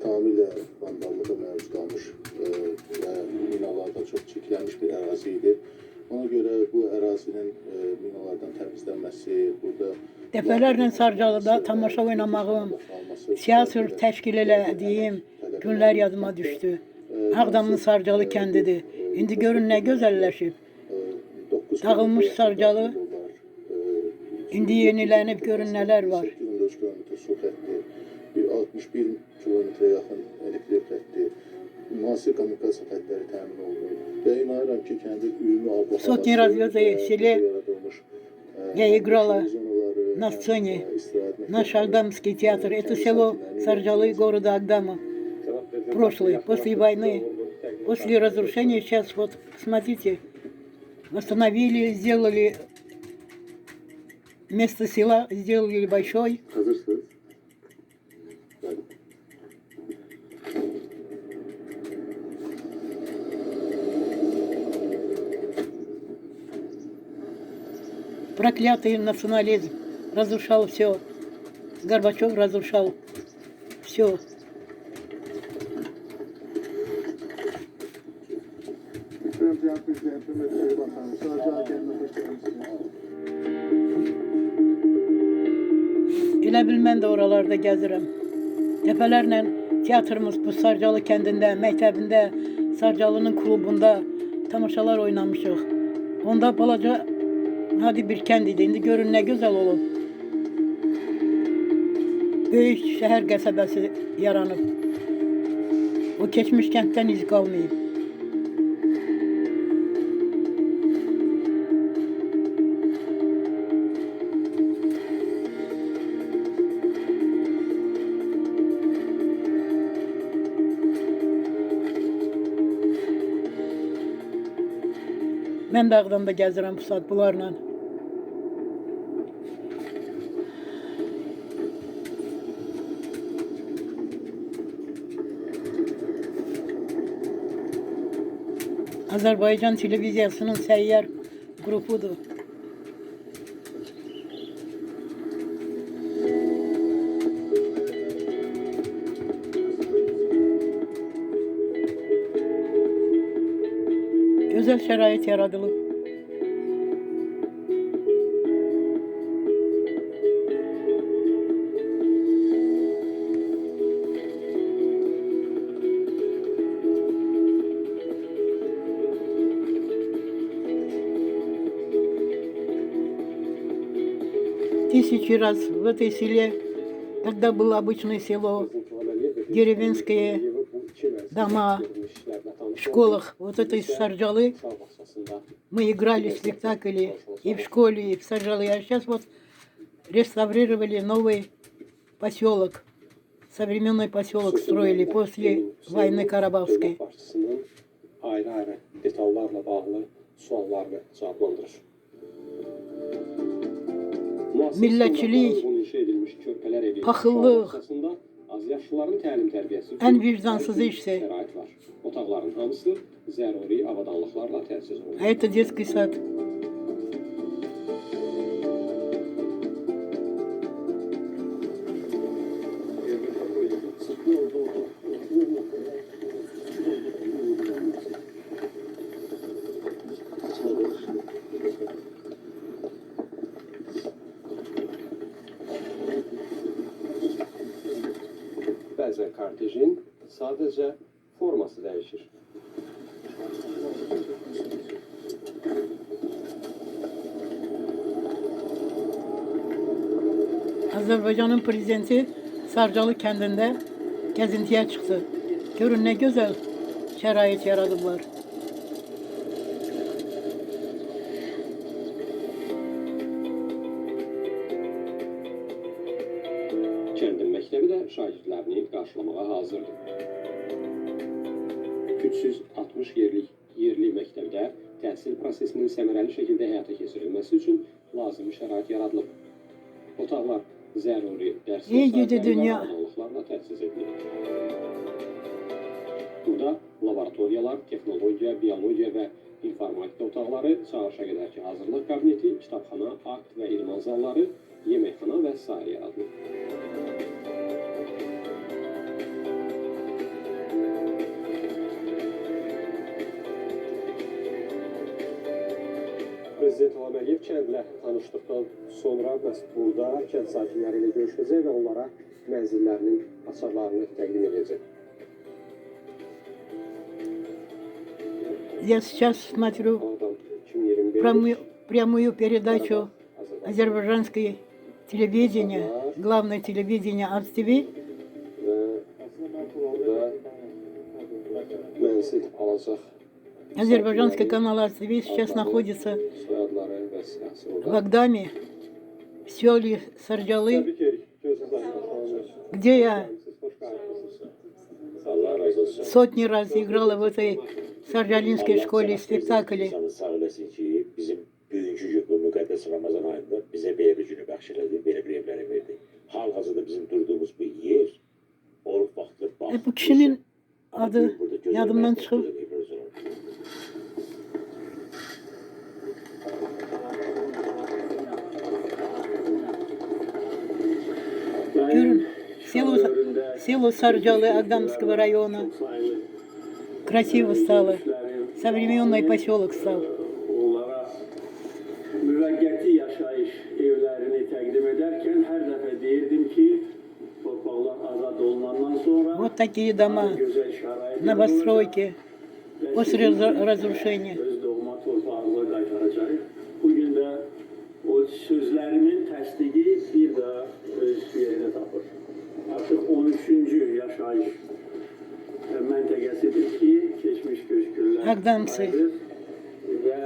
tamamilə vandallığa məruz qalmış və minalarda çox çirklənmiş bir ərazi idi. Ona görə bu ərazinin minalardan təmizlənməsi, burada Dəfələrlə Sarcalıda tamaşa oynamağım, tiyatr təşkil elədiyim günlər yadıma düşdü. Ağdamın Sarcalı kəndidir. İndi görün nə gözəlləşib. Dağılmış Sarcalı, indi yenilənib görün nələr var. 814 kilometr su xətti, 61 kilometrə yaxın elektrik xətti, müasir kommunikasiya xəttləri təmin olunur. Və inanıram ki, kəndin ümumi abad Сотни развёзок селе, я играла на сцене, наш Агдамский театр. Это село Сарджалы города Агдама. Прошлое, после войны, после разрушения. Сейчас вот, смотрите, восстановили, сделали место села, сделали большой. Hazırsınız. Hadi. Проклятый национализм разрушал все. Горбачев разрушал все. Elə bil mən də oralarda gəzirəm. Dəfələrlə teatrımız bu Sarcalı kəndində, məktəbində, Sarcalının klubunda tamaşalar oynamışıq. Onda balaca hadi bir kənd idi. İndi görün nə gözəl olub. Böyük şəhər qəsəbəsi yaranıb. O keçmiş kənddən iz qalmayıb. Mən də Ağdamda gəzirəm bu saat bunlarla. Azərbaycan televiziyasının səyyar qrupudur. Gözəl şərait yaradılıb. Тысячи раз в этой селе, когда было обычное село, деревенские дома, в школах, вот этой Сарджалы, мы играли в спектакли и в школе, и в Сарджалы. А сейчас вот реставрировали новый поселок, современный поселок строили после войны Карабахской. Ayrı-ayrı detallarla bağlı suallarını cevaplandırır. Millətçilik, paxıllıq, azyaşlıların təlim-tərbiyəsi ən vicdansız işdir. şərait var. Otaqların hamısı zəruri avadanlıqlarla təchiz olunur. А это детский сад. Bəzən kortejin sadəcə forması dəyişir. Azərbaycanın prezidenti Sarcalı kəndində gəzintiyə çıxdı. Görün nə gözəl şərait yaradıblar. Kəndin məktəbi də şagirdlərini qarşılamağa hazırdır. 360 yerli məktəbdə təhsil prosesinin səmərəli şəkildə həyata keçirilməsi üçün lazımi şərait yaradılıb. Otaqlar zəruri dərs avadanlıqlarla təchiz edilir. Burada laboratoriyalar, texnologiya, biologiya və informatika otaqları, çağırışa qədərki hazırlıq kabineti, kitabxana, akt və idman zalları, yeməkxana və sair yaradılıb. Prezident İlham Əliyev kəndlə tanışdıqdan sonra məhz burada kənd sakinləri ilə görüşəcək və onlara mənzillərinin açarlarını təqdim edəcək. Я сейчас смотрю Oradan 2025 прямую передачу азербайджанской телевидения, главное телевидение АРТ-ТВ. və burada mənzil alacaq Азербайджанский канал АРТ-ТВ сейчас находится soyadları və siyasi в orada. Агдаме, в селе Сарджалы, Təbrik edirik. Gözünüz aydın olsun. где я Siz xoş gəlmisiniz. Allah razı olsun. сотни раз играла в этой сарджалинской школе спектакли. Sağ eləsin ki, bizim bugünkü gün bu müqəddəs Ramazan ayında bizə belə bir günü bəxş elədi, belə bir evləri verdi. Hal-hazırda bizim durduğumuz bu yer Oruf vaxtı bax. Bu kişinin adı yadımdan çıxıb. Görün, село Сарджалы Агдамского района. Красиво стало. Современный поселок стал. Onlara müvəqqəti yaşayış evlərini təqdim edərkən hər dəfə deyirdim ki, torpaqlar azad olunandan sonra Вот такие дома, gözəl şərait новостройки после разрушения. öz doğma torpağımıza qaytaracaq. Bugün də o sözlərimin təsdiqi bir daha öz yerini tapır. Artıq 13-cü yaşayış məntəqəsidir ki, keçmiş köçkünlər Агдамцы. ayrılır və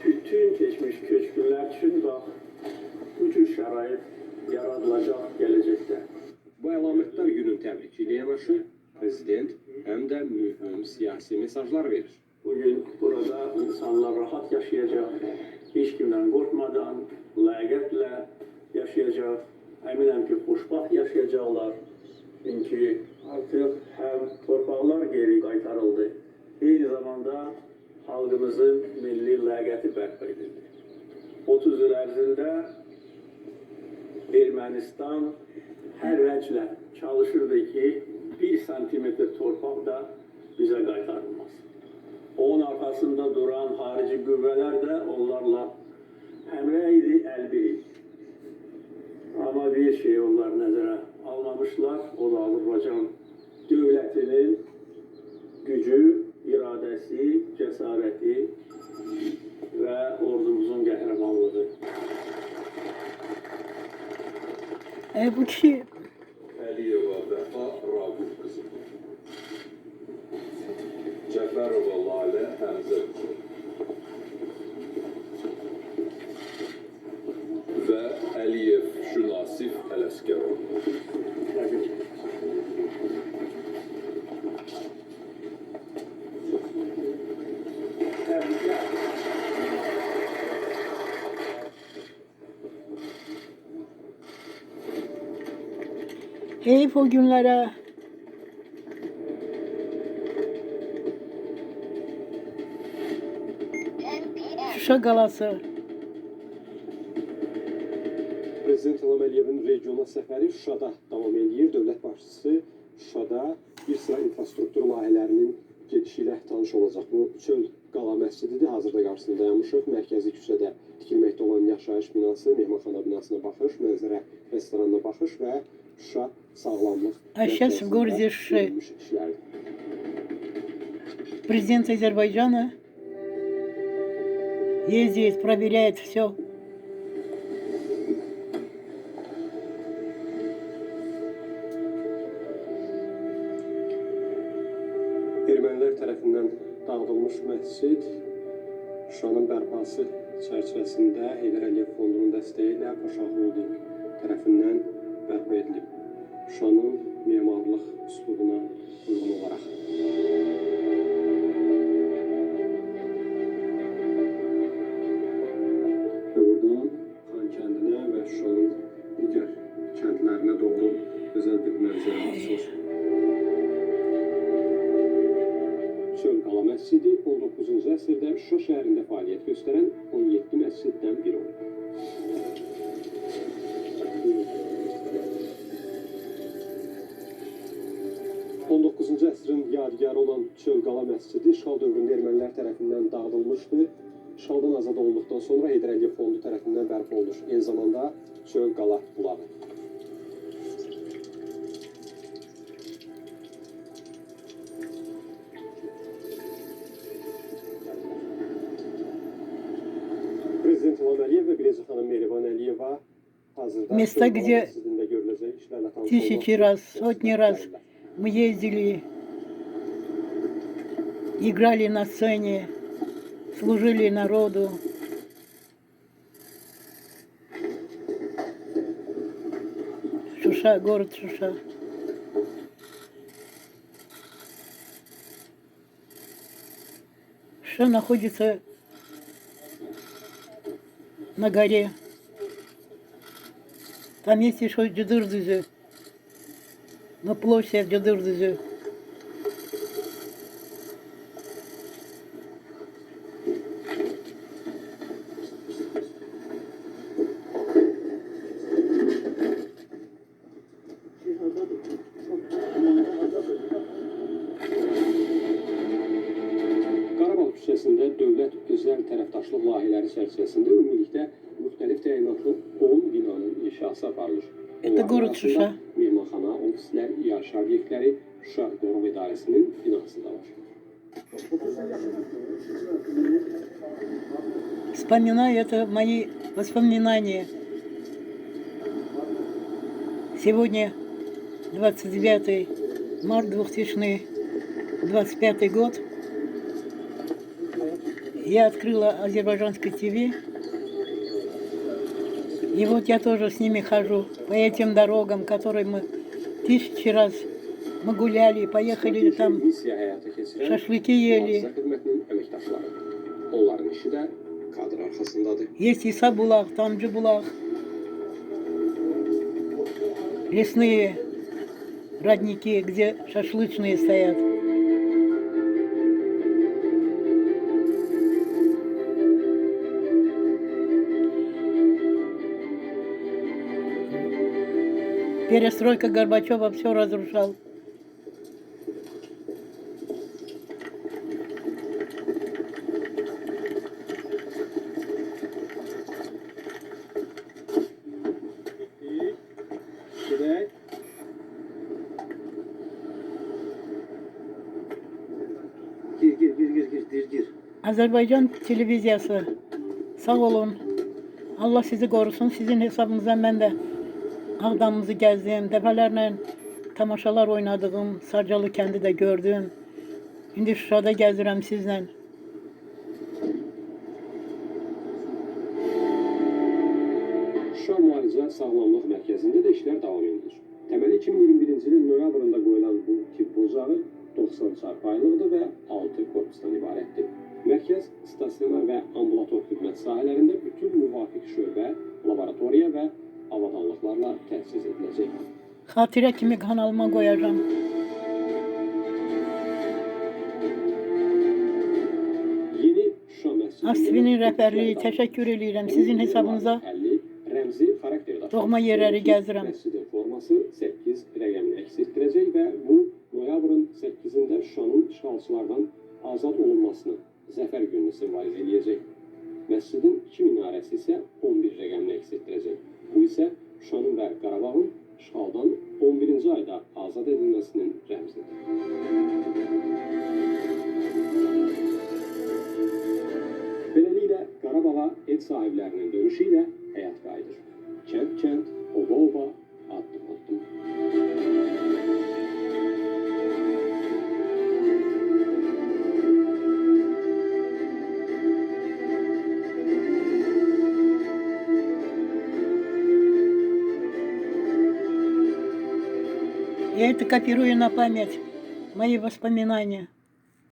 bütün keçmiş köçkünlər üçün bax bu cür şərait yaradılacaq gələcəkdə. Bu əlamətdar günün təbriki ilə yanaşı prezident həm də mühüm siyasi mesajlar verir. Bugün burada insanlar rahat yaşayacaq, heç kimdən qorxmadan, ləyaqətlə yaşayacaq. Əminəm ki, xoşbaxt yaşayacaqlar. Çünki artıq həm torpaqlar geri qaytarıldı, eyni zamanda xalqımızın milli ləyaqəti bərpa edildi. 30 il ərzində Ermənistan hər vəclə çalışırdı ki, 1 santimetr torpaq da bizə qaytarılmaz. Onun arkasında duran xarici qüvvələr də onlarla həmrəy idi, əlbir idi. Amma bir şey onlar nəzərə almamışlar, o da Azərbaycan dövlətinin gücü, iradəsi, cəsarəti və ordumuzun qəhrəmanlığı. Bu kişi Əliyeva Vəfa Raqub qızı. Cəfərova Lalə Həmzə qızı. Və Əliyev Şünasif Ələskərov. heyif o günlere. Şuşa qalası. Prezident İlham Əliyevin regiona səfəri Şuşada davam edir. Dövlət başçısı Şuşada bir sıra infrastruktur layihələrinin gedişi ilə tanış olacaq. Bu çöl qala məscididir. Hazırda qarşısında dayanmışıq. Mərkəzi küçədə tikilməkdə olan yaşayış binası, mehmanxana binasına baxış, mənzərə restoranına baxış və Şuşa sağlamlıq. А сейчас в городе Шуши президент Азербайджана ездит, проверяет все. Ermənilər tərəfindən dağıdılmış məscid Şuşanın bərpası çərçivəsində Heydər Əliyev Fondunun dəstəyi ilə Paşa Holding tərəfindən bərpa edilib. Şuşanın memarlıq üslubuna uyğun olaraq. Və buradan Xan kəndinə və Şuşanın digər kəndlərinə doğru gözəl bir mənzərə açılır. Çöl Qala məscidi 19-cu əsrdə Şuşa şəhərində fəaliyyət göstərən 17 məsciddən biri olub. əsrin yadigarı olan Çöl Qala məscidi işğal dövründə ermənilər tərəfindən dağıdılmışdı işğaldan azad olunduqdan sonra Heydər Əliyev Fondu tərəfindən bərpa olunur. Eyni zamanda çöl qala bulağı. Prezident İlham Əliyev və birinci xanım Mehriban Əliyeva hazırda Места, çöl где qala sizində görüləcək işlərlə tanış Тысячи olmaq раз, üçün сотни раз мы ездили, играли на сцене, служили народу. Шуша, город Шуша. Шуша находится на горе. Там есть еще Джудыр-Дүзі. На площадь Джудыр-Дүзі. Qarabağ küçəsində dövlət özəl tərəfdaşlıq layihələri çərçivəsində ümumilikdə müxtəlif təyinatlı 10 binanın inşası aparılır. Это город Şuşa. Mehmanxana, ofislər, yaşayış obyektləri, Şuşa Qorum İdarəsinin binası da var. Вспоминаю, это мои воспоминания. Сегодня 29 марта 2025 год. Я открыла азербайджанское ТВ. И вот я тоже с ними хожу по этим дорогам, которые мы тысячи раз мы гуляли, поехали там, Missiya həyata keçirən şaşlıki yeli. Mühafizə Xidmətinin əməkdaşları. Onların işi də kadr arxasındadır. Есть Иса Булак, Тамджи Булак, лесные родники, где шашлычные стоят. Перестройка Горбачева все разрушал. Gedək. Gir. Azerbaycan televiziyası. Sağ olun. Allah sizi korusun. Sizin hesabınızdan ben de Ağdamımızı gezdim. Defalarla tamaşalar oynadığım, Sarcalı kendi de gördüm. Şimdi Şuşada gezdirəm sizle. Şuşa Müalicə Sağlamlıq Mərkəzində də işlər davam edir. Təməli 2021-ci ilin noyabrında qoyulan bu tibb ocağı 90 çarpayılıqdır və 6 korpusdan ibarətdir. Mərkəz stasionar və ambulator xidmət sahələrində bütün müvafiq şöbə, laboratoriya və avadanlıqlarla təchiz ediləcək. Hatire kimi kanalıma koyacağım. Yeni Şuşa məscidində Asfi'nin rəhbərliyi təşəkkür edirəm. Sizin hesabınıza 50 rəmzi xarakter daşıyır. doğma yerləri gəzdirəm. Məscidin forması 8 rəqəmini əks etdirəcək və bu noyabrın 8-də Şuşanın işğalçılardan azad olunmasını, zəfər gününü simvoliz edəcək. Məscidin 2 minarəsi isə 11 rəqəmini əks etdirəcək. Bu isə Şuşanın və Qarabağın işğaldan 11-ci ayda azad edilməsinin rəmzidir. Beləliklə Qarabağa ev sahiblərinin dönüşü ilə həyat qayıdır. Kənd-kənd, ova-ova, addım-addım. Я это копирую на память, мои воспоминания.